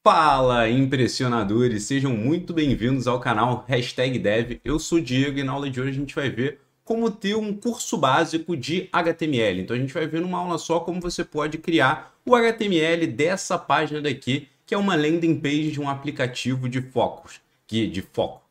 Fala, impressionadores! Sejam muito bem-vindos ao canal #Dev. Eu sou o Diego e na aula de hoje a gente vai ver como ter um curso básico de HTML. Então a gente vai ver numa aula só como você pode criar o HTML dessa página daqui, que é uma landing page de um aplicativo de foco,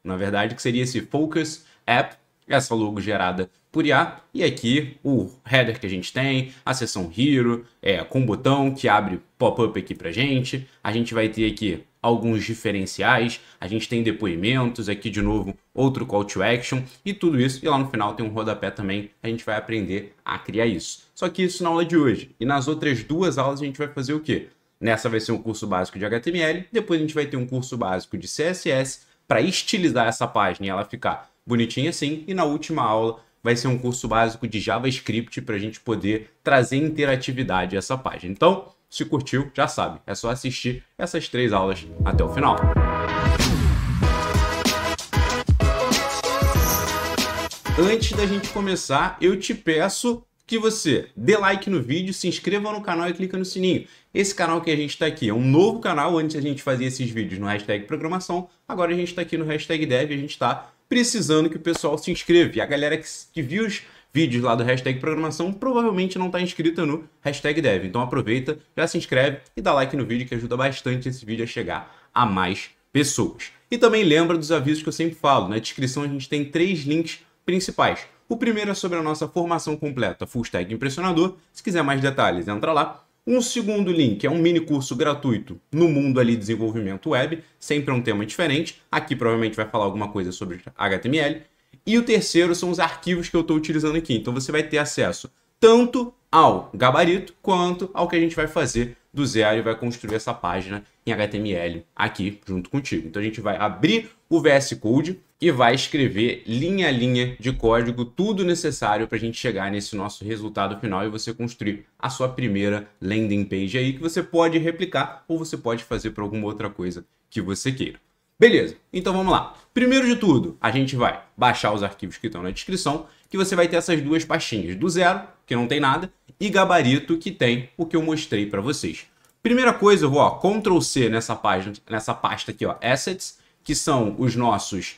na verdade, que seria esse Focus App, essa logo gerada por IA, e aqui o header que a gente tem, a seção Hero, com botão que abre pop-up aqui pra gente. A gente vai ter aqui alguns diferenciais, a gente tem depoimentos, aqui de novo outro call to action e tudo isso. E lá no final tem um rodapé também, a gente vai aprender a criar isso. Só que isso na aula de hoje. E nas outras duas aulas a gente vai fazer o quê? Nessa vai ser um curso básico de HTML, depois a gente vai ter um curso básico de CSS para estilizar essa página e ela ficar bonitinha assim. E na última aula vai ser um curso básico de JavaScript para a gente poder trazer interatividade a essa página. Então, se curtiu, já sabe, é só assistir essas 3 aulas até o final. Antes da gente começar, eu te peço que você dê like no vídeo, se inscreva no canal e clica no sininho. Esse canal que a gente está aqui é um novo canal. Antes a gente fazia esses vídeos no #Programação, agora a gente está aqui no #Dev e a gente está precisando que o pessoal se inscreva. E a galera que viu os vídeos lá do #Programação provavelmente não está inscrita no #Dev. Então aproveita, já se inscreve e dá like no vídeo que ajuda bastante esse vídeo a chegar a mais pessoas. E também lembra dos avisos que eu sempre falo. Na descrição a gente tem 3 links principais. O primeiro é sobre a nossa formação completa Full Stack Impressionador. Se quiser mais detalhes, entra lá. Um segundo link é um mini curso gratuito no mundo ali de desenvolvimento web, sempre é um tema diferente. Aqui provavelmente vai falar alguma coisa sobre HTML. E o terceiro são os arquivos que eu estou utilizando aqui. Então você vai ter acesso tanto ao gabarito quanto ao que a gente vai fazer do zero e vai construir essa página em HTML aqui junto contigo. Então a gente vai abrir o VS Code e vai escrever linha a linha de código, tudo necessário para a gente chegar nesse nosso resultado final e você construir a sua primeira landing page aí, que você pode replicar ou você pode fazer para alguma outra coisa que você queira. Beleza, então vamos lá. Primeiro de tudo, a gente vai baixar os arquivos que estão na descrição, que você vai ter essas duas pastinhas, do zero, que não tem nada, e gabarito, que tem o que eu mostrei para vocês. Primeira coisa, eu vou Ctrl C nessa página, nessa pasta aqui, Assets, que são os nossos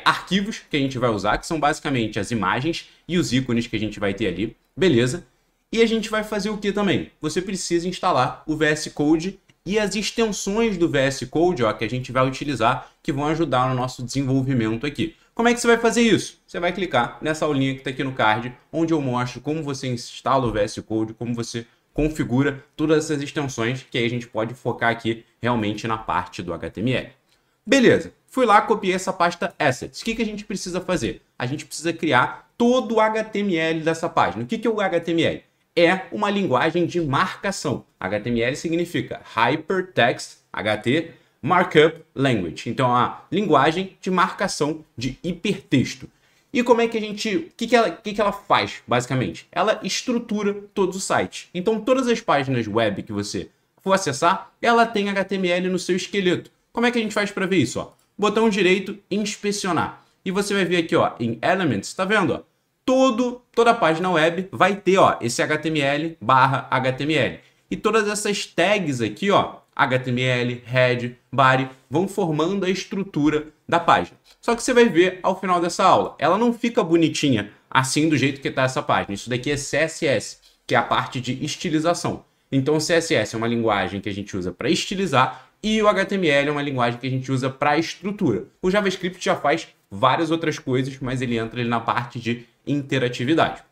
arquivos que a gente vai usar, que são basicamente as imagens e os ícones que a gente vai ter ali, beleza? E a gente vai fazer o que também? Você precisa instalar o VS Code e as extensões do VS Code, que a gente vai utilizar, que vão ajudar no nosso desenvolvimento aqui. Como é que você vai fazer isso? Você vai clicar nessa aulinha que está aqui no card, onde eu mostro como você instala o VS Code, como você configura todas essas extensões, que aí a gente pode focar aqui realmente na parte do HTML. Beleza, fui lá, copiei essa pasta Assets. O que a gente precisa fazer? A gente precisa criar todo o HTML dessa página. O que é o HTML? É uma linguagem de marcação. HTML significa Hypertext, HT, Markup Language. Então, a linguagem de marcação de hipertexto. E como é que a gente... O que ela faz, basicamente? Ela estrutura todo o site. Então, todas as páginas web que você for acessar, ela tem HTML no seu esqueleto. Como é que a gente faz para ver isso? Botão direito, inspecionar. E você vai ver aqui, em Elements, tá vendo? Toda a página web vai ter, esse HTML/HTML. E todas essas tags aqui, HTML, head, body, vão formando a estrutura da página. Só que você vai ver ao final dessa aula, ela não fica bonitinha assim do jeito que está essa página. Isso daqui é CSS, que é a parte de estilização. Então o CSS é uma linguagem que a gente usa para estilizar e o HTML é uma linguagem que a gente usa para estrutura. O JavaScript já faz várias outras coisas, mas ele entra ali na parte de interatividade.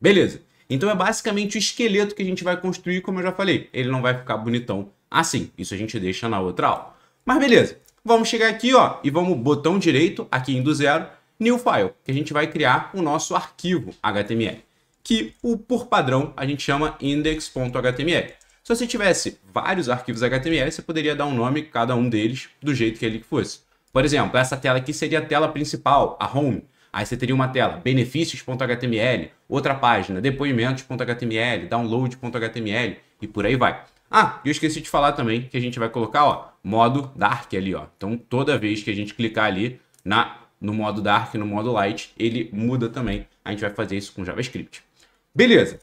Beleza. Então é basicamente o esqueleto que a gente vai construir, como eu já falei. Ele não vai ficar bonitão assim. Isso a gente deixa na outra aula. Mas beleza. Vamos chegar aqui, e vamos botão direito, aqui em do zero, New File, que a gente vai criar o nosso arquivo HTML, que por padrão a gente chama index.html. Se você tivesse vários arquivos HTML, você poderia dar um nome a cada um deles do jeito que ele fosse. Por exemplo, essa tela aqui seria a tela principal, a home. Aí você teria uma tela, benefícios.html, outra página, depoimentos.html, download.html e por aí vai. E eu esqueci de falar também que a gente vai colocar, modo dark ali, Então, toda vez que a gente clicar ali no modo dark, no modo light, ele muda também. A gente vai fazer isso com JavaScript. Beleza.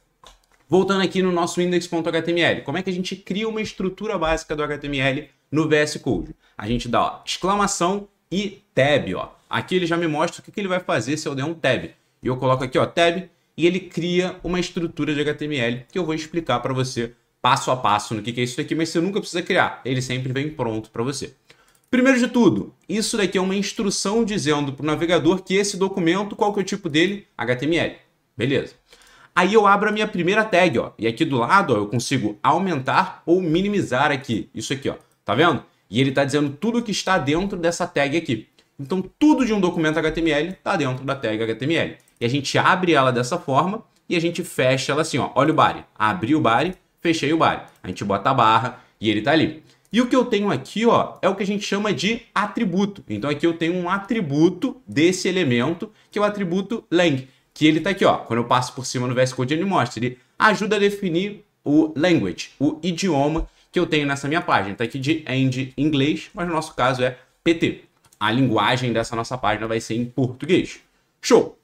Voltando aqui no nosso index.html, como é que a gente cria uma estrutura básica do HTML no VS Code? A gente dá, ó, exclamação e tab, ó. Aqui ele já me mostra o que ele vai fazer se eu der um tab. E eu coloco aqui, ó, tab, e ele cria uma estrutura de HTML que eu vou explicar para você passo a passo no que é isso daqui, mas você nunca precisa criar. Ele sempre vem pronto para você. Primeiro de tudo, isso daqui é uma instrução dizendo para o navegador que esse documento, qual que é o tipo dele? HTML. Beleza. Aí eu abro a minha primeira tag, ó, e aqui do lado, ó, eu consigo aumentar ou minimizar aqui, isso aqui, ó, tá vendo? E ele está dizendo tudo que está dentro dessa tag aqui. Então, tudo de um documento HTML está dentro da tag HTML. E a gente abre ela dessa forma e a gente fecha ela assim, ó, olha o body. Abri o body, fechei o body. A gente bota a barra e ele está ali. E o que eu tenho aqui, ó, é o que a gente chama de atributo. Então aqui eu tenho um atributo desse elemento, que é o atributo lang, que ele tá aqui, ó. Quando eu passo por cima no VS Code, ele mostra, ele ajuda a definir o language, o idioma que eu tenho nessa minha página. Tá aqui de end inglês, mas no nosso caso é PT. A linguagem dessa nossa página vai ser em português. Show!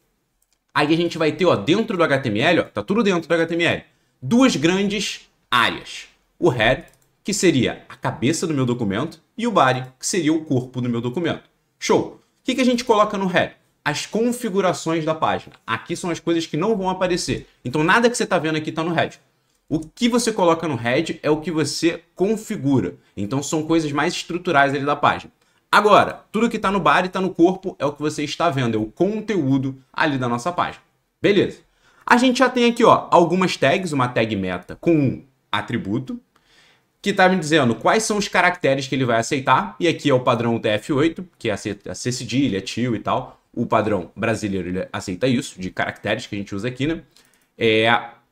Aí a gente vai ter, ó, dentro do HTML, ó, tá tudo dentro do HTML, duas grandes áreas. O head, que seria a cabeça do meu documento, e o body, que seria o corpo do meu documento. Show! O que a gente coloca no head? As configurações da página. Aqui são as coisas que não vão aparecer. Então nada que você está vendo aqui está no head. O que você coloca no head é o que você configura. Então são coisas mais estruturais ali da página. Agora, tudo que está no body, está no corpo, é o que você está vendo, é o conteúdo ali da nossa página. Beleza. A gente já tem aqui, ó, algumas tags, uma tag meta com um atributo, que está me dizendo quais são os caracteres que ele vai aceitar. E aqui é o padrão TF8, que é a C cedilha, tio e tal. O padrão brasileiro ele aceita isso, de caracteres que a gente usa aqui, né?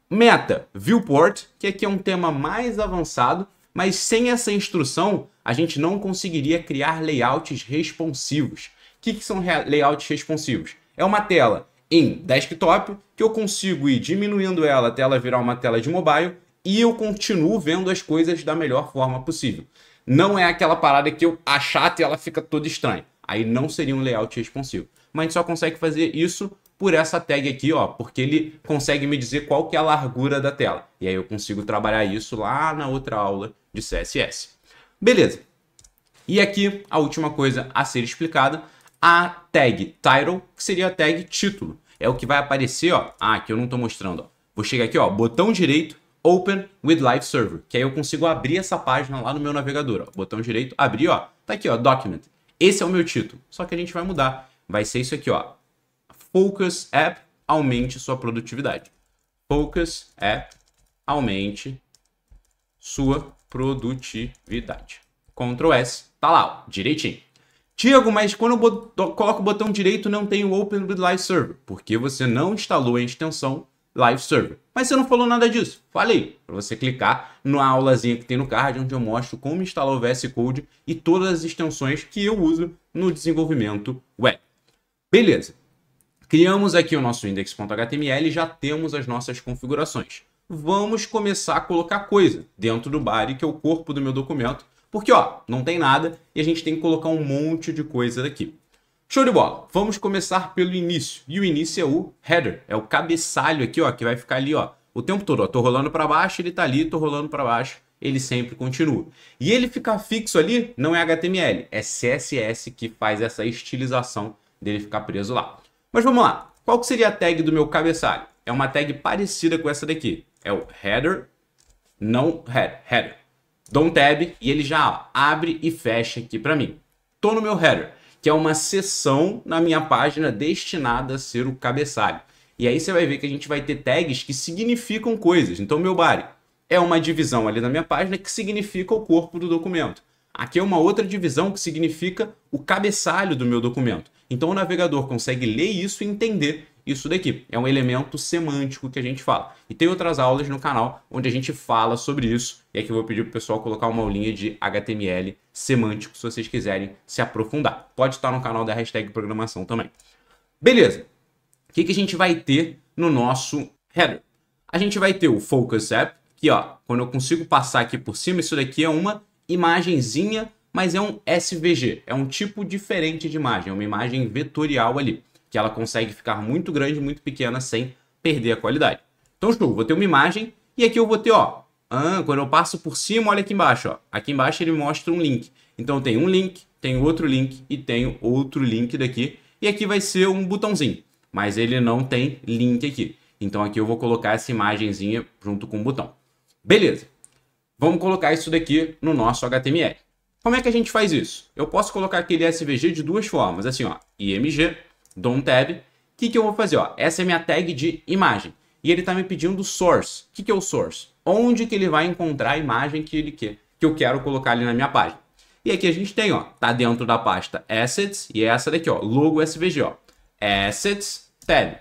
Meta, viewport, que aqui é um tema mais avançado, mas sem essa instrução, a gente não conseguiria criar layouts responsivos. O que são layouts responsivos? É uma tela em desktop, que eu consigo ir diminuindo ela até ela virar uma tela de mobile, e eu continuo vendo as coisas da melhor forma possível. Não é aquela parada que eu achato e ela fica toda estranha. Aí não seria um layout responsivo. Mas a gente só consegue fazer isso por essa tag aqui, ó, porque ele consegue me dizer qual que é a largura da tela. E aí eu consigo trabalhar isso lá na outra aula de CSS. Beleza. E aqui a última coisa a ser explicada, a tag title, que seria a tag título. É o que vai aparecer, ó. Ah, aqui eu não estou mostrando, ó. Vou chegar aqui, ó, botão direito, Open with Live Server, que aí eu consigo abrir essa página lá no meu navegador, ó. Botão direito, abrir, ó, tá aqui, ó, Document. Esse é o meu título, só que a gente vai mudar. Vai ser isso aqui, ó, Focus App, aumente sua produtividade. Focus App, aumente sua produtividade. Ctrl S, tá lá, ó, direitinho. Tiago, mas quando eu coloco o botão direito não tem o Open with Live Server, porque você não instalou a extensão Live Server. Mas você não falou nada disso. Falei para você clicar na aulazinha que tem no card, onde eu mostro como instalar o VS Code e todas as extensões que eu uso no desenvolvimento web. Beleza. Criamos aqui o nosso index.html e já temos as nossas configurações. Vamos começar a colocar coisa dentro do body, que é o corpo do meu documento, porque, ó, não tem nada e a gente tem que colocar um monte de coisa daqui. Show de bola! Vamos começar pelo início. E o início é o header, é o cabeçalho aqui, ó, que vai ficar ali, ó, o tempo todo. Ó, tô rolando para baixo, ele tá ali, tô rolando para baixo, ele sempre continua. E ele ficar fixo ali não é HTML, é CSS que faz essa estilização dele ficar preso lá. Mas vamos lá. Qual que seria a tag do meu cabeçalho? É uma tag parecida com essa daqui. É o header, não header. Dou um tab e ele já, ó, abre e fecha aqui para mim. Tô no meu header, que é uma seção na minha página destinada a ser o cabeçalho. E aí você vai ver que a gente vai ter tags que significam coisas. Então, meu body é uma divisão ali na minha página que significa o corpo do documento. Aqui é uma outra divisão que significa o cabeçalho do meu documento. Então, o navegador consegue ler isso e entender isso daqui. É um elemento semântico que a gente fala. E tem outras aulas no canal onde a gente fala sobre isso. E aqui eu vou pedir para o pessoal colocar uma aulinha de HTML semântico, se vocês quiserem se aprofundar. Pode estar no canal da hashtag programação também. Beleza. O que a gente vai ter no nosso header? A gente vai ter o Focus App, que, ó, quando eu consigo passar aqui por cima, isso daqui é uma imagenzinha, mas é um SVG. É um tipo diferente de imagem. É uma imagem vetorial ali, que ela consegue ficar muito grande, muito pequena, sem perder a qualidade. Então, show, vou ter uma imagem e aqui eu vou ter, ó, Quando eu passo por cima, olha aqui embaixo, ó. Aqui embaixo ele mostra um link. Então tem um link, tem outro link e tem outro link daqui. E aqui vai ser um botãozinho, mas ele não tem link aqui. Então aqui eu vou colocar essa imagenzinha junto com o botão. Beleza. Vamos colocar isso daqui no nosso HTML. Como é que a gente faz isso? Eu posso colocar aquele SVG de duas formas, assim, ó, img, DOM tab. O que eu vou fazer? Ó? Essa é minha tag de imagem. E ele está me pedindo source. O que é o source? Onde que ele vai encontrar a imagem que ele quer, que eu quero colocar ali na minha página. E aqui a gente tem, ó, tá dentro da pasta Assets e essa daqui, ó, logo SVG, ó. Assets, tab.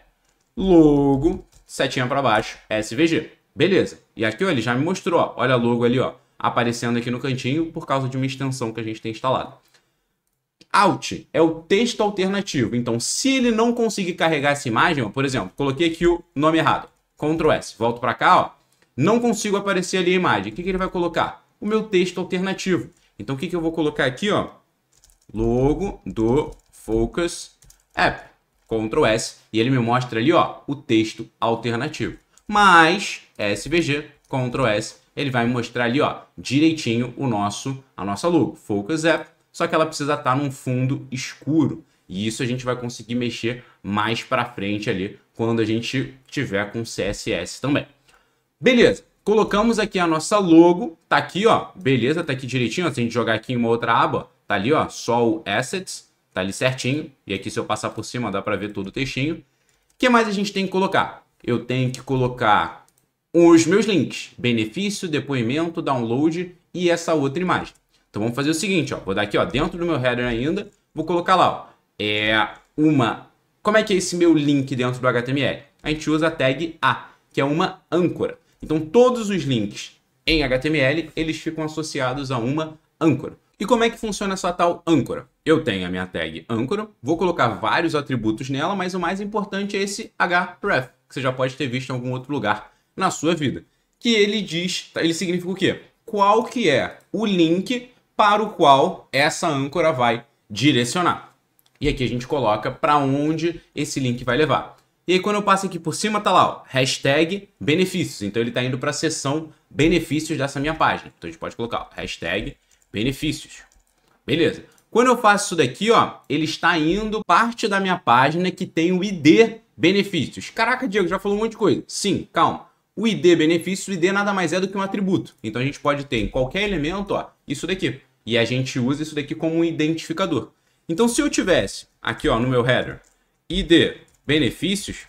Logo, setinha para baixo, SVG. Beleza. E aqui, ó, ele já me mostrou, ó, olha a logo ali, ó, aparecendo aqui no cantinho por causa de uma extensão que a gente tem instalado. Out é o texto alternativo. Então, se ele não conseguir carregar essa imagem, ó, por exemplo, coloquei aqui o nome errado. Ctrl S, volto para cá, ó, não consigo aparecer ali a imagem. O que ele vai colocar? O meu texto alternativo. Então, o que eu vou colocar aqui, ó? Logo do Focus App. Ctrl S. E ele me mostra ali, ó, o texto alternativo. Mas, SVG, Ctrl S, ele vai me mostrar ali, ó, direitinho a nossa logo. Focus App. Só que ela precisa estar num fundo escuro. E isso a gente vai conseguir mexer mais para frente ali, quando a gente tiver com CSS também. Beleza. Colocamos aqui a nossa logo, tá aqui, ó, beleza, tá aqui direitinho, ó, se a gente jogar aqui em uma outra aba, tá ali, ó, só o Assets, tá ali certinho, e aqui se eu passar por cima dá pra ver todo o textinho. O que mais a gente tem que colocar? Eu tenho que colocar os meus links, benefício, depoimento, download e essa outra imagem. Então vamos fazer o seguinte, ó, vou dar aqui, ó, dentro do meu header ainda, vou colocar lá, ó, como é que é esse meu link dentro do HTML? A gente usa a tag A, que é uma âncora. Então, todos os links em HTML, eles ficam associados a uma âncora. E como é que funciona essa tal âncora? Eu tenho a minha tag âncora, vou colocar vários atributos nela, mas o mais importante é esse href, que você já pode ter visto em algum outro lugar na sua vida. Que ele significa o quê? Qual que é o link para o qual essa âncora vai direcionar. E aqui a gente coloca para onde esse link vai levar. E aí, quando eu passo aqui por cima, tá lá, ó, hashtag benefícios. Então, ele está indo para a seção benefícios dessa minha página. Então, a gente pode colocar, ó, hashtag benefícios. Beleza. Quando eu faço isso daqui, ó, ele está indo parte da minha página que tem o ID benefícios. Caraca, Diego, já falou um monte de coisa. Sim, calma. O ID benefícios, o ID nada mais é do que um atributo. Então, a gente pode ter em qualquer elemento, ó, isso daqui. E a gente usa isso daqui como um identificador. Então, se eu tivesse aqui, ó, no meu header, ID benefícios,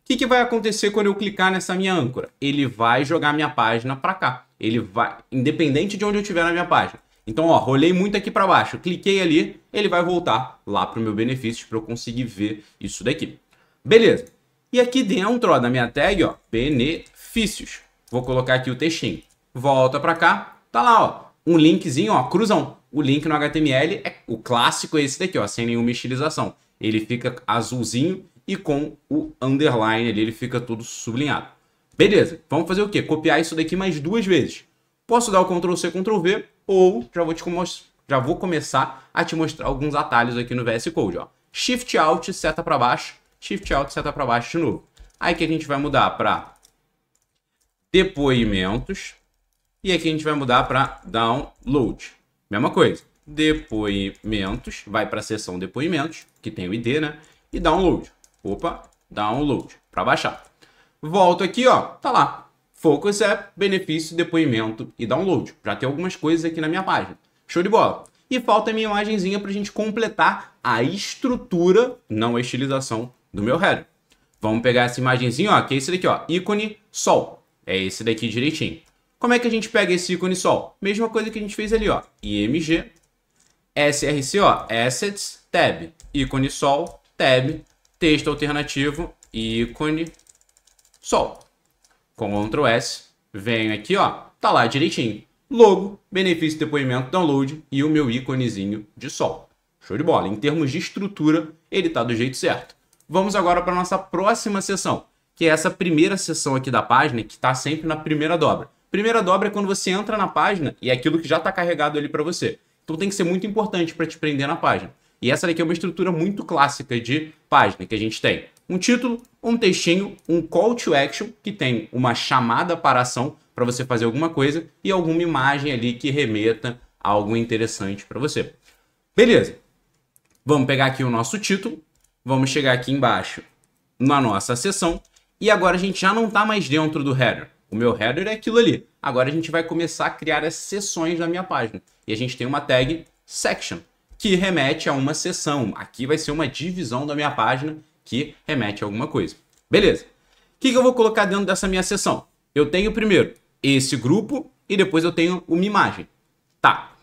o que vai acontecer quando eu clicar nessa minha âncora? Ele vai jogar minha página para cá. Ele vai, independente de onde eu estiver na minha página. Então, ó, rolei muito aqui para baixo, cliquei ali, ele vai voltar lá para o meu benefícios para eu conseguir ver isso daqui. Beleza. E aqui dentro, ó, da minha tag, ó, benefícios. Vou colocar aqui o textinho. Volta para cá, tá lá, ó, um linkzinho, ó, cruzão. O link no HTML é o clássico, esse daqui, ó, sem nenhuma estilização. Ele fica azulzinho e com o underline ali, ele fica tudo sublinhado. Beleza, vamos fazer o quê? Copiar isso daqui mais duas vezes. Posso dar o Ctrl+C, Ctrl+V, ou já vou começar a te mostrar alguns atalhos aqui no VS Code, ó. Shift Alt, seta para baixo, Shift Alt, seta para baixo de novo. Aí que a gente vai mudar para depoimentos, e aqui a gente vai mudar para download. Mesma coisa, depoimentos, vai para a seção depoimentos, que tem o ID, né? E download. Opa, download, para baixar. Volto aqui, ó, tá lá. Focus App, benefício, depoimento e download. Já tem algumas coisas aqui na minha página. Show de bola. E falta a minha imagenzinha para a gente completar a estrutura, não a estilização do meu header. Vamos pegar essa imagenzinha, ó, que é esse daqui, ó, ícone sol. É esse daqui direitinho. Como é que a gente pega esse ícone sol? Mesma coisa que a gente fez ali, ó, img, src, ó, assets, tab, ícone sol, tab, texto alternativo, ícone sol. Com Ctrl S, venho aqui, ó, tá lá direitinho. Logo, benefício, depoimento, download e o meu íconezinho de sol. Show de bola. Em termos de estrutura, ele tá do jeito certo. Vamos agora para nossa próxima seção, que é essa primeira seção aqui da página, que está sempre na primeira dobra. Primeira dobra é quando você entra na página e é aquilo que já está carregado ali para você. Então tem que ser muito importante para te prender na página. E essa daqui é uma estrutura muito clássica de página, que a gente tem um título, um textinho, um call to action, que tem uma chamada para ação, para você fazer alguma coisa e alguma imagem ali que remeta a algo interessante para você. Beleza. Vamos pegar aqui o nosso título, vamos chegar aqui embaixo na nossa seção e agora a gente já não está mais dentro do header. O meu header é aquilo ali. Agora a gente vai começar a criar as seções da minha página. E a gente tem uma tag section, que remete a uma seção. Aqui vai ser uma divisão da minha página que remete a alguma coisa. Beleza. O que eu vou colocar dentro dessa minha seção? Eu tenho primeiro esse grupo e depois eu tenho uma imagem. Tá.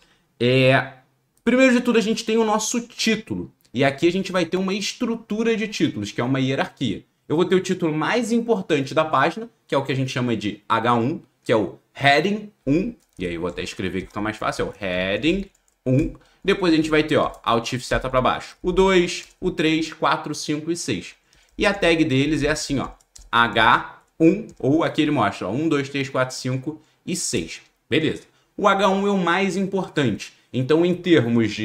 Primeiro de tudo a gente tem o nosso título. E aqui a gente vai ter uma estrutura de títulos, que é uma hierarquia. Eu vou ter o título mais importante da página, que é o que a gente chama de H1, que é o Heading 1. E aí eu vou até escrever que fica mais fácil, é o Heading 1. Depois a gente vai ter, ó, Alt Shift seta para baixo, o 2, o 3, 4, 5 e 6. E a tag deles é assim, ó, H1, ou aqui ele mostra, ó, 1, 2, 3, 4, 5 e 6. Beleza. O H1 é o mais importante. Então, em termos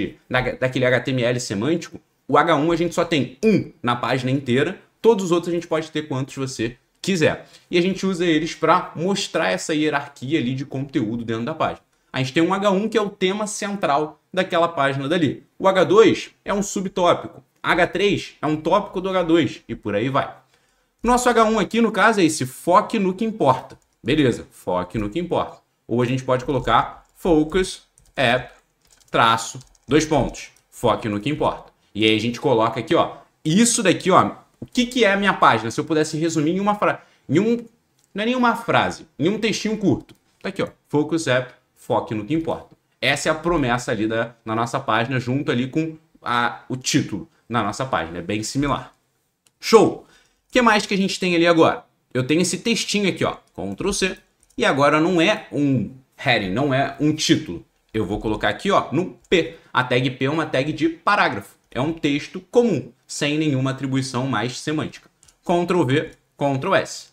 daquele HTML semântico, o H1 a gente só tem um na página inteira, todos os outros a gente pode ter quantos você quiser. E a gente usa eles para mostrar essa hierarquia ali de conteúdo dentro da página. A gente tem um H1 que é o tema central daquela página dali. O H2 é um subtópico. H3 é um tópico do H2 e por aí vai. Nosso H1 aqui, no caso, é esse foque no que importa. Beleza, foque no que importa. Ou a gente pode colocar focus, app, traço, 2 pontos. Foque no que importa. E aí a gente coloca aqui, ó, isso daqui, ó, o que é a minha página? Se eu pudesse resumir em uma frase, não é nenhuma frase, em um textinho curto. Tá aqui, ó, focus, app, foque no que importa. Essa é a promessa ali na nossa página, junto ali com o título na nossa página. É bem similar. Show! O que mais que a gente tem ali agora? Eu tenho esse textinho aqui, ó, Ctrl C, e agora não é um heading, não é um título. Eu vou colocar aqui, ó, no P. A tag P é uma tag de parágrafo. É um texto comum, sem nenhuma atribuição mais semântica. Ctrl V, Ctrl S.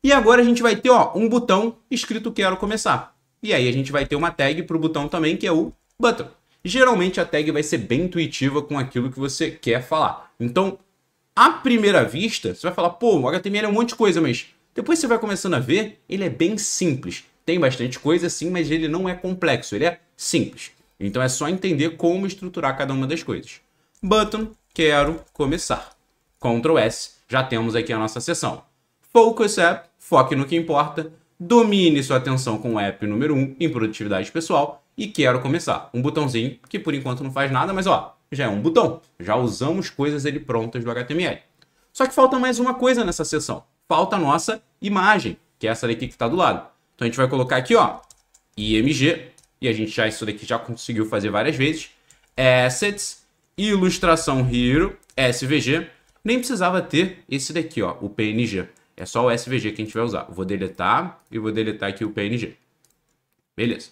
E agora a gente vai ter, ó, um botão escrito Quero Começar. E aí a gente vai ter uma tag para o botão também, que é o Button. Geralmente a tag vai ser bem intuitiva com aquilo que você quer falar. Então, à primeira vista, você vai falar, pô, o HTML é um monte de coisa, mas depois você vai começando a ver, ele é bem simples. Tem bastante coisa sim, mas ele não é complexo, ele é simples. Então é só entender como estruturar cada uma das coisas. Button, quero começar. Ctrl S, já temos aqui a nossa seção. Focus App, foque no que importa. Domine sua atenção com o app número 1 em produtividade pessoal. E quero começar. Um botãozinho que por enquanto não faz nada, mas ó, já é um botão. Já usamos coisas ali prontas do HTML. Só que falta mais uma coisa nessa seção. Falta a nossa imagem, que é essa daqui que está do lado. Então a gente vai colocar aqui, ó, IMG, e a gente isso daqui já conseguiu fazer várias vezes. Assets, Ilustração Hero, SVG. Nem precisava ter esse daqui, ó, o PNG. É só o SVG que a gente vai usar. Vou deletar e vou deletar aqui o PNG. Beleza.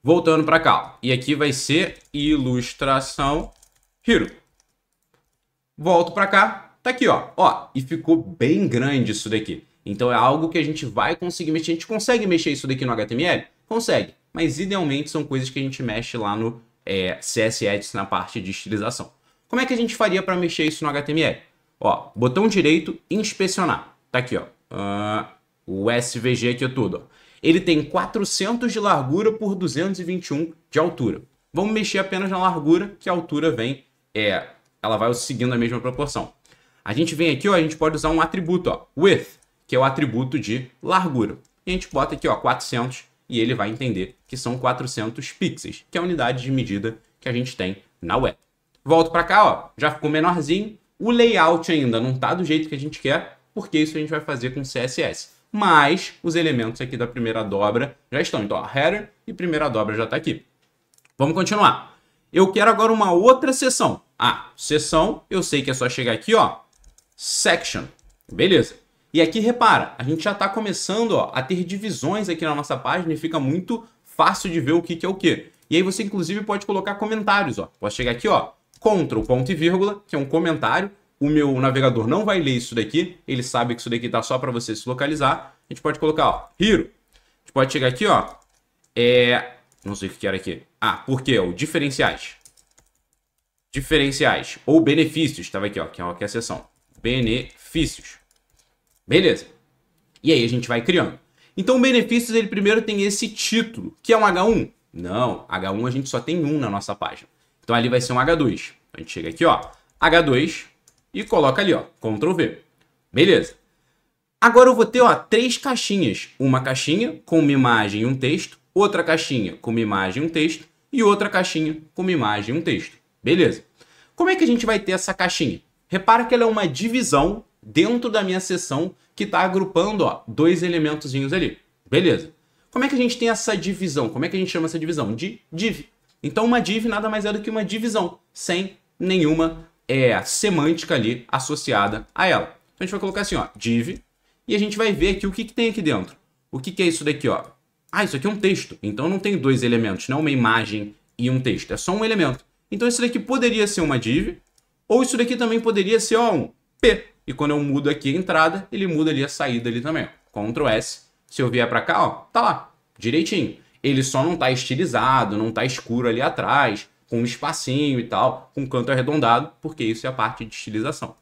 Voltando para cá, ó. E aqui vai ser Ilustração Hero. Volto para cá, tá aqui, ó. Ó, e ficou bem grande isso daqui. Então é algo que a gente vai conseguir mexer. A gente consegue mexer isso daqui no HTML? Consegue. Mas idealmente são coisas que a gente mexe lá no CSS Edit na parte de estilização. Como é que a gente faria para mexer isso no HTML? Ó, botão direito, inspecionar. Tá aqui, ó. O SVG aqui é tudo, ó. Ele tem 400 de largura por 221 de altura. Vamos mexer apenas na largura, que a altura vem, ela vai seguindo a mesma proporção. A gente vem aqui, ó, a gente pode usar um atributo, ó, width, que é o atributo de largura. E a gente bota aqui, ó, 400, e ele vai entender que são 400 pixels, que é a unidade de medida que a gente tem na web. Volto para cá, ó, já ficou menorzinho. O layout ainda não tá do jeito que a gente quer, porque isso a gente vai fazer com CSS. Mas os elementos aqui da primeira dobra já estão. Então, a header e primeira dobra já está aqui. Vamos continuar. Eu quero agora uma outra seção. Seção, eu sei que é só chegar aqui, ó, section. Beleza. E aqui, repara, a gente já está começando, ó, a ter divisões aqui na nossa página e fica muito fácil de ver o que é o que. E aí você, inclusive, pode colocar comentários, ó. Posso chegar aqui, ó, Ctrl, ponto e vírgula, que é um comentário. O meu navegador não vai ler isso daqui, ele sabe que isso daqui tá só para você se localizar. A gente pode colocar, ó, hero. A gente pode chegar aqui, ó, não sei o que era aqui. Por quê? O diferenciais. Diferenciais ou benefícios, estava aqui, ó, que é a seção. Benefícios. Beleza. E aí a gente vai criando. Então o benefícios, ele primeiro tem esse título, que é um H1. Não, H1 a gente só tem um na nossa página. Então ali vai ser um H2. A gente chega aqui, ó, H2 e coloca ali, ó, Ctrl V. Beleza. Agora eu vou ter, ó, 3 caixinhas. Uma caixinha com uma imagem e um texto, outra caixinha com uma imagem e um texto e outra caixinha com uma imagem e um texto. Beleza. Como é que a gente vai ter essa caixinha? Repara que ela é uma divisão dentro da minha seção que está agrupando, ó, 2 elementozinhos ali. Beleza. Como é que a gente tem essa divisão? Como é que a gente chama essa divisão? De div. Então uma div nada mais é do que uma divisão, sem nenhuma semântica ali associada a ela. Então a gente vai colocar assim, ó, div, e a gente vai ver aqui o que tem aqui dentro. O que é isso daqui, ó? Ah, isso aqui é um texto. Então não tem 2 elementos, não uma imagem e um texto. É só um elemento. Então isso daqui poderia ser uma div, ou isso daqui também poderia ser, ó, um P. E quando eu mudo aqui a entrada, ele muda ali a saída ali também. Ctrl S. Se eu vier para cá, ó, tá lá, direitinho. Ele só não tá estilizado, não tá escuro ali atrás, com um espacinho e tal, com um canto arredondado, porque isso é a parte de estilização.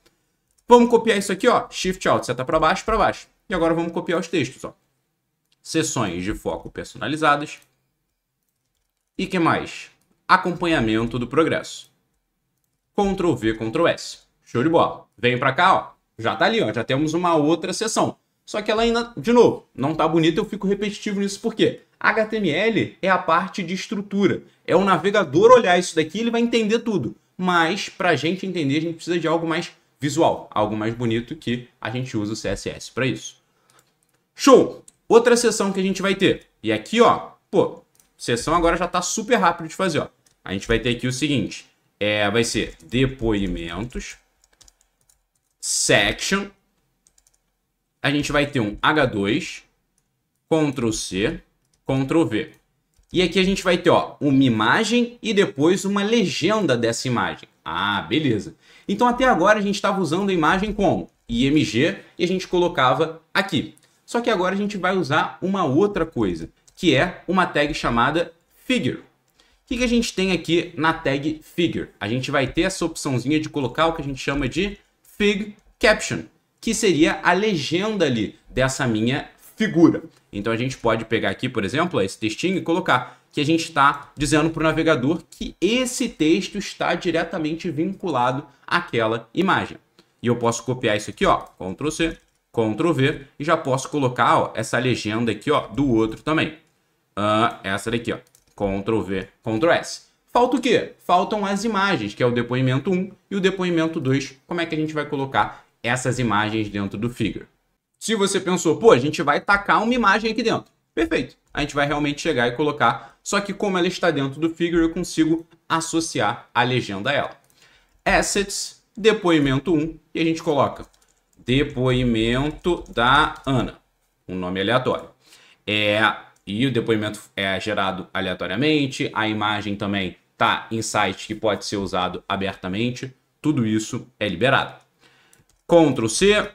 Vamos copiar isso aqui, ó, Shift Alt, seta para baixo, para baixo. E agora vamos copiar os textos, ó. Seções de foco personalizadas. E que mais? Acompanhamento do progresso. Ctrl V, Ctrl S. Show de bola. Vem para cá, ó. Já tá ali, ó. Já temos uma outra seção. Só que ela ainda, de novo, não tá bonita. Eu fico repetitivo nisso porque HTML é a parte de estrutura. É o navegador olhar isso daqui, ele vai entender tudo. Mas pra gente entender, a gente precisa de algo mais visual, algo mais bonito, que a gente usa o CSS para isso. Show! Outra seção que a gente vai ter. E aqui, ó, pô, seção agora já tá super rápido de fazer, ó. A gente vai ter aqui o seguinte, vai ser depoimentos, section, a gente vai ter um H2, Ctrl C, Ctrl V. E aqui a gente vai ter, ó, uma imagem e depois uma legenda dessa imagem. Ah, beleza. Então até agora a gente estava usando a imagem como IMG e a gente colocava aqui. Só que agora a gente vai usar uma outra coisa, que é uma tag chamada figure. O que a gente tem aqui na tag figure? A gente vai ter essa opçãozinha de colocar o que a gente chama de fig caption, que seria a legenda ali dessa minha figura. Então a gente pode pegar aqui, por exemplo, esse textinho e colocar que a gente está dizendo para o navegador que esse texto está diretamente vinculado àquela imagem. E eu posso copiar isso aqui, ó, Ctrl C, Ctrl V, e já posso colocar, ó, essa legenda aqui, ó, do outro também. Essa daqui, ó, Ctrl V, Ctrl S. Falta o quê? Faltam as imagens, que é o depoimento 1 e o depoimento 2. Como é que a gente vai colocar essas imagens dentro do figure? Se você pensou, pô, a gente vai tacar uma imagem aqui dentro. Perfeito. A gente vai realmente chegar e colocar, só que como ela está dentro do figure, eu consigo associar a legenda a ela. Assets, depoimento 1, e a gente coloca depoimento da Ana, um nome aleatório. E o depoimento é gerado aleatoriamente, a imagem também está em site que pode ser usado abertamente, tudo isso é liberado. Ctrl C,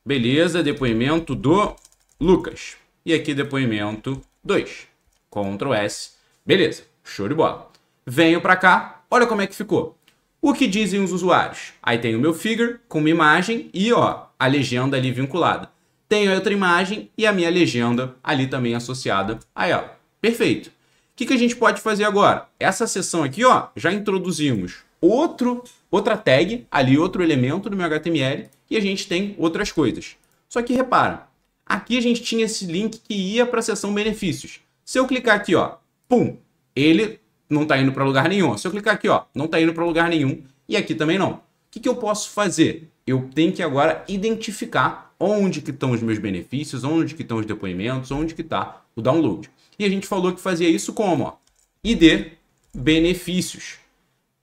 beleza, depoimento do Lucas. E aqui depoimento 2. Ctrl S, beleza, show de bola. Venho para cá, olha como é que ficou. O que dizem os usuários? Aí tem o meu figure com uma imagem e, ó, a legenda ali vinculada. Tenho outra imagem e a minha legenda ali também associada a ela. Perfeito. O que a gente pode fazer agora? Essa seção aqui, ó, já introduzimos outra tag, ali outro elemento do meu HTML e a gente tem outras coisas. Só que repara, aqui a gente tinha esse link que ia para a seção benefícios. Se eu clicar aqui, ó, pum, ele não está indo para lugar nenhum. Se eu clicar aqui, ó, não está indo para lugar nenhum e aqui também não. O que eu posso fazer? Eu tenho que agora identificar onde que estão os meus benefícios, onde que estão os depoimentos, onde que está o download. E a gente falou que fazia isso como, ó, ID benefícios,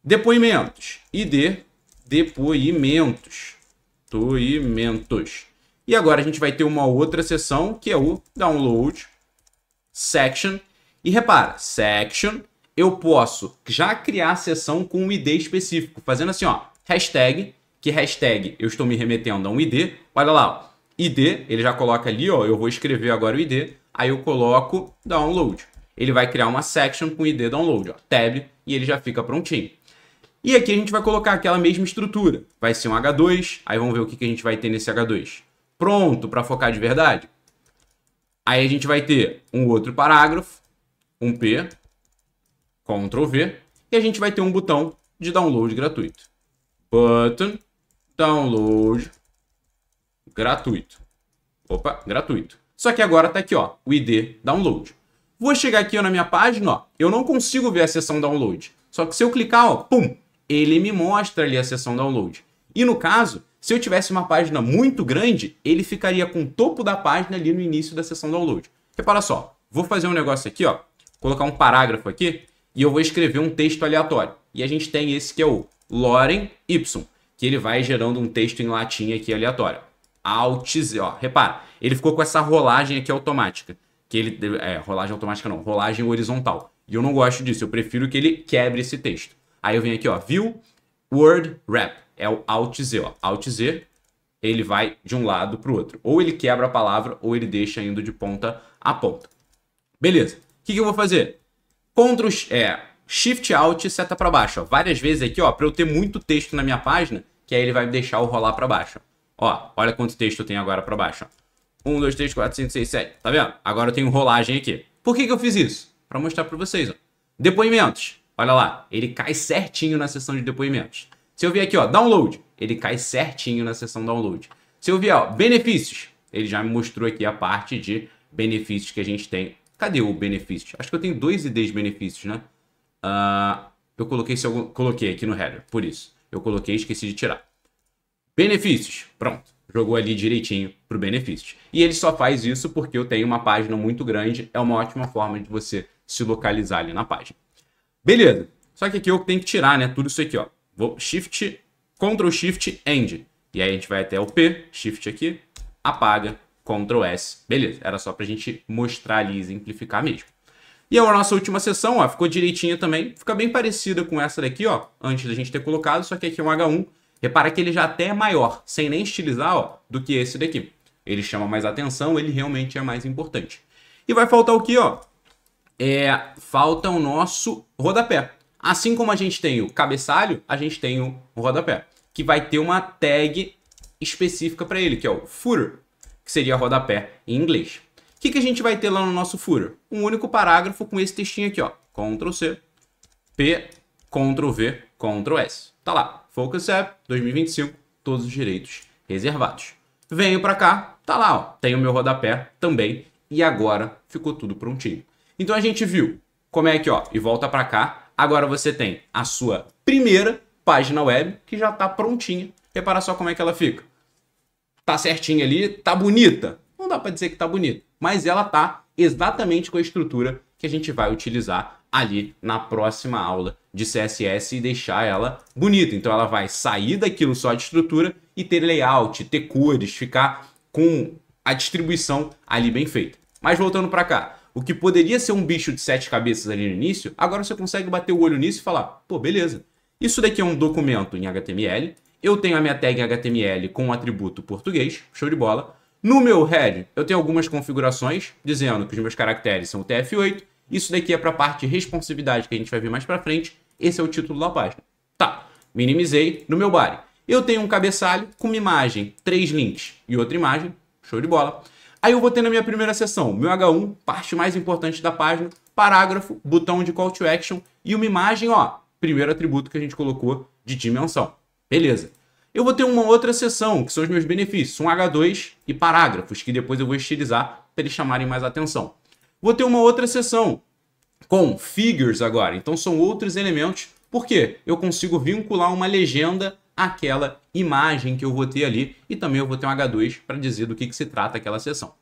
depoimentos, ID depoimentos. E agora a gente vai ter uma outra seção que é o download section. E repara, section, eu posso já criar a seção com um ID específico, fazendo assim, ó, hashtag, que hashtag eu estou me remetendo a um ID. Olha lá, ó, ID, ele já coloca ali, ó, eu vou escrever agora o ID, aí eu coloco download. Ele vai criar uma section com ID download, ó, tab, e ele já fica prontinho. E aqui a gente vai colocar aquela mesma estrutura. Vai ser um H2, aí vamos ver o que a gente vai ter nesse H2. Pronto para focar de verdade? Aí a gente vai ter um outro parágrafo, um P, Ctrl V, e a gente vai ter um botão de download gratuito. Button, download, gratuito. Opa, gratuito. Só que agora tá aqui, ó, o ID download. Vou chegar aqui ó, na minha página, ó, eu não consigo ver a seção download. Só que se eu clicar, ó, pum, ele me mostra ali a seção download. E no caso, se eu tivesse uma página muito grande, ele ficaria com o topo da página ali no início da seção download. Repara só, vou fazer um negócio aqui, ó, colocar um parágrafo aqui e eu vou escrever um texto aleatório. E a gente tem esse que é o Lorem Ipsum, que ele vai gerando um texto em latim aqui aleatório. Alt Z, ó, repara, ele ficou com essa rolagem aqui automática. Que ele, rolagem automática não, rolagem horizontal. E eu não gosto disso, eu prefiro que ele quebre esse texto. Aí eu venho aqui, ó, View, Word Wrap, é o Alt Z, ó. Alt Z, ele vai de um lado para o outro. Ou ele quebra a palavra, ou ele deixa indo de ponta a ponta. Beleza, o que eu vou fazer? Shift Alt e seta para baixo, ó. Várias vezes aqui, ó, para eu ter muito texto na minha página, que aí ele vai me deixar eu rolar para baixo. Ó, olha quanto texto eu tenho agora para baixo, ó. 1, 2, 3, 4, 5, 6, 7. Tá vendo? Agora eu tenho rolagem aqui. Por que eu fiz isso? Para mostrar para vocês, ó. Depoimentos. Olha lá, ele cai certinho na seção de depoimentos. Se eu vier aqui, ó, download, ele cai certinho na seção download. Se eu vier, ó, benefícios, ele já me mostrou aqui a parte de benefícios que a gente tem. Cadê o benefícios? Acho que eu tenho 2 IDs benefícios, né? Coloquei aqui no header, por isso. Eu coloquei e esqueci de tirar. Benefícios, pronto. Jogou ali direitinho para o benefícios. E ele só faz isso porque eu tenho uma página muito grande. É uma ótima forma de você se localizar ali na página. Beleza. Só que aqui eu tenho que tirar, né? Tudo isso aqui, ó. Vou Ctrl Shift End. E aí a gente vai até o P, Shift aqui, apaga, Ctrl S. Beleza. Era só para a gente mostrar ali e exemplificar mesmo. E a nossa última seção, ó, ficou direitinha também. Fica bem parecida com essa daqui, ó. Antes da gente ter colocado, só que aqui é um H1. Repara que ele já até é maior, sem nem estilizar, ó, do que esse daqui. Ele chama mais atenção, ele realmente é mais importante. E vai faltar o que, ó? Falta o nosso rodapé. Assim como a gente tem o cabeçalho, a gente tem o rodapé, que vai ter uma tag específica para ele, que é o footer, que seria rodapé em inglês. O que a gente vai ter lá no nosso footer? Um único parágrafo com esse textinho aqui, ó. Ctrl C, P, Ctrl V, Ctrl S. Tá lá. Focus App 2025, todos os direitos reservados. Venho para cá, tá lá, ó, tem o meu rodapé também e agora ficou tudo prontinho. Então a gente viu como é que, ó, e volta para cá, agora você tem a sua primeira página web que já tá prontinha. Repara só como é que ela fica. Tá certinha ali, tá bonita. Não dá para dizer que tá bonita, mas ela tá exatamente com a estrutura que a gente vai utilizar ali na próxima aula de CSS e deixar ela bonita. Então ela vai sair daquilo só de estrutura e ter layout, ter cores, ficar com a distribuição ali bem feita. Mas voltando para cá, o que poderia ser um bicho de 7 cabeças ali no início, agora você consegue bater o olho nisso e falar, pô, beleza. Isso daqui é um documento em HTML, eu tenho a minha tag HTML com o atributo português, show de bola. No meu head, eu tenho algumas configurações dizendo que os meus caracteres são TF8. Isso daqui é para a parte de responsividade que a gente vai ver mais para frente. Esse é o título da página. Tá, minimizei no meu body. Eu tenho um cabeçalho com uma imagem, 3 links e outra imagem. Show de bola. Aí eu vou ter na minha primeira seção, meu H1, parte mais importante da página, parágrafo, botão de call to action e uma imagem, ó, primeiro atributo que a gente colocou de dimensão. Beleza. Eu vou ter uma outra seção, que são os meus benefícios, um H2 e parágrafos, que depois eu vou estilizar para eles chamarem mais atenção. Vou ter uma outra seção com figures agora. Então são outros elementos. Por quê? Eu consigo vincular uma legenda àquela imagem que eu vou ter ali. E também eu vou ter um H2 para dizer do que se trata aquela seção.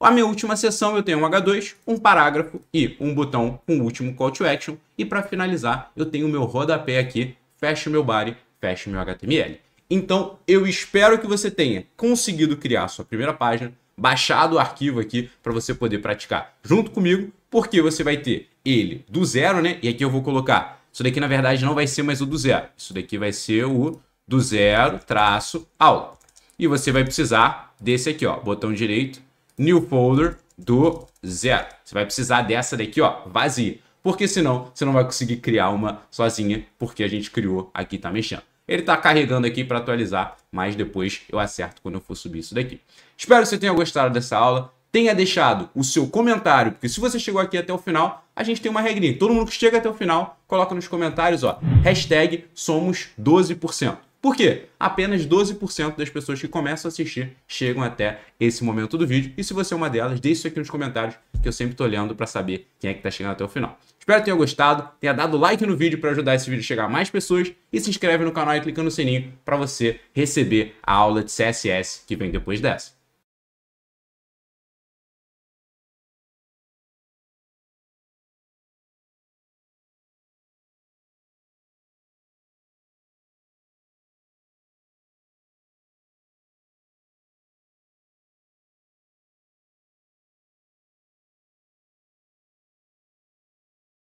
A minha última seção eu tenho um H2, um parágrafo e um botão com o último call to action. E para finalizar eu tenho o meu rodapé aqui. Fecho meu body, fecho meu HTML. Então eu espero que você tenha conseguido criar a sua primeira página, baixado o arquivo aqui para você poder praticar junto comigo, porque você vai ter ele do zero, né? E aqui eu vou colocar, isso daqui na verdade não vai ser mais o do zero, isso daqui vai ser o do zero traço aula. E você vai precisar desse aqui, ó, botão direito, new folder do zero. Você vai precisar dessa daqui, ó, vazia, porque senão você não vai conseguir criar uma sozinha, porque a gente criou aqui, tá mexendo. Ele está carregando aqui para atualizar, mas depois eu acerto quando eu for subir isso daqui. Espero que você tenha gostado dessa aula. tenha deixado o seu comentário, porque se você chegou aqui até o final, a gente tem uma regrinha. Todo mundo que chega até o final, coloca nos comentários, ó, hashtag somos 12%. Por quê? Apenas 12% das pessoas que começam a assistir chegam até esse momento do vídeo. E se você é uma delas, deixe isso aqui nos comentários, que eu sempre tô olhando para saber quem é que tá chegando até o final. Espero que tenha gostado, tenha dado like no vídeo para ajudar esse vídeo a chegar a mais pessoas e se inscreve no canal e clica no sininho para você receber a aula de CSS que vem depois dessa.